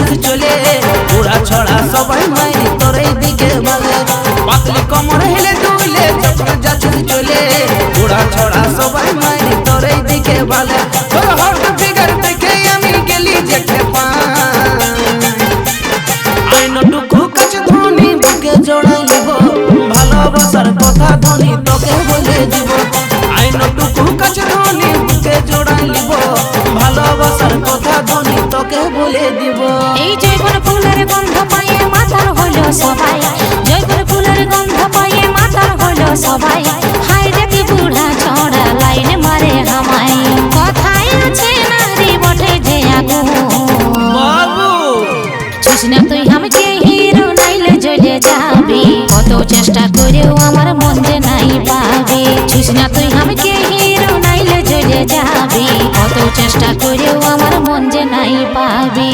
যাচ্ছিস চলে ওরা ছড়া সবাই মাইরি তোর এই দিকে বলে পাতলি কোমর হেলে দুলে যখন যাচ্ছিস চলে ওরা ছড়া সবাই মাইরি তোর এই দিকে বলে তোর হট ফিগার দেখে আমি গেলি যেতে আইনটুকু কাছে ধনি বুকে জড়াই নিব ভালোবাসার কথা ধনি তোকে বলে দিব আইনটুকু কাছে ধনি বুকে জড়াই নিব ভালোবাসার কথা ধনি তোকে বলে দিব এই জয়গুণ ফুলের গন্ধ পায়ে মাতাল হলো সবাই জয়গুণ ফুলের গন্ধ পায়ে মাতাল হলো সবাই হাই দেখি বুড়া ছড়া লাইন মারে হামাই কথায় আছে নারী বটে যে আগুন বাবু ছুস না তুই আমাকে হিরো নাইলে জ্বলে যাবি কত চেষ্টা করেও আমার মন যে নাই পাবি ছুস না তুই আমাকে হিরো নাইলে জ্বলে যাবি কত চেষ্টা করেও আমার মন যে নাই পাবি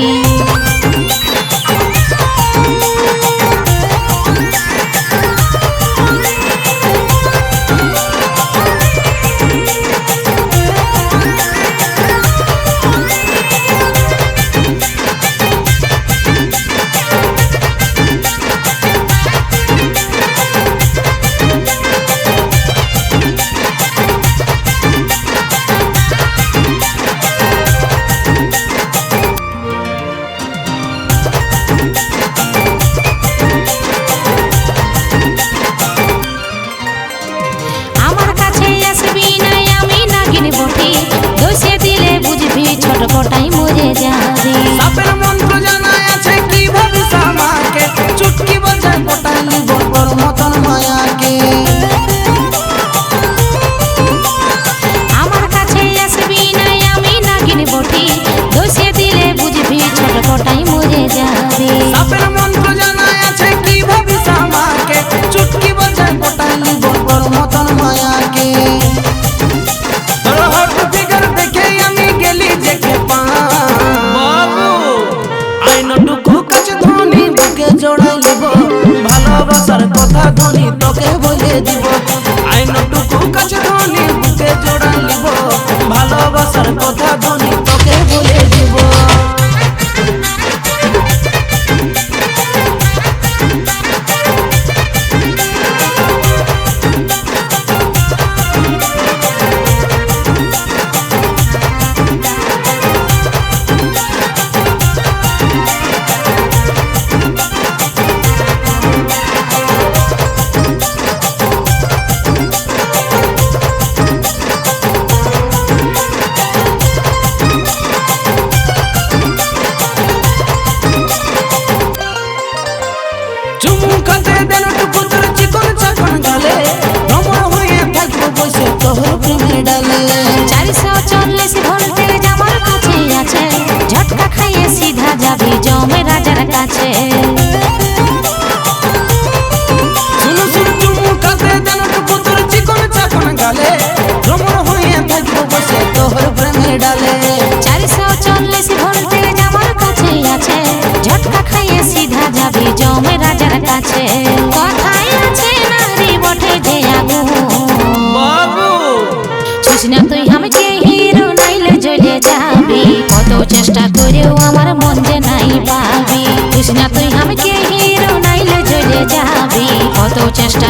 ছটপটাই মরে যাবে সাপের মন্ত্র জানা আছে কি ভাবিস আমাকে চুটকি বাজায় পটাই নিব তোর মতন মায়াকে আমার কাছে আসবি না আমি নাগিন বটি দোষে দিলে বুঝবি ছটপটাই মরে যাবে সাপের মন্ত্র জানা আছে কি ভাবিস আমাকে চুটকি বাজায় পটাই নিব তোর মতন মায়াকে তোর হট ফিগার দেখে আমি গেলি যেতে বাবু আইনটুকু কাছে ধনি বুকে জড়াই নিব ভালোবাসার কথা ধনি তোকে বলে দিব আইনটুকু কাছে ধনি বুকে জড়াই নিব ভালোবাসার কথা ধনি তোকে বলে দিব চুমুকাতে দেনটুকু তোর চিকন চাকন গালে ভ্রমণ হয়ে থাকবো বসে তোর প্রেমের ডালে 440 ভোল্টের জামার কাছে আছে ঝটকা খাইয়ে সিধা যাবি জমে রাজার কাছে শুনো শুনো চুমুকাতে দেনটুকু তোর চিকন চাকন গালে ভ্রমণ হয়ে থাকবো বসে তোর প্রেমের ডালে 440 ভোল্টের জামার কাছে আছে ঝটকা খাইয়ে সিধা যাবি জমে রাজার কাছে কথায় আছে নারী বটে যে আগুন বাবু ছুস না তুই আমাকে হিরো নাইলে জ্বলে যাবি কত চেষ্টা করেও আমার মন যে নাই পাবি ছুস না তুই আমাকে হিরো নাইলে জ্বলে যাবি কত চেষ্টা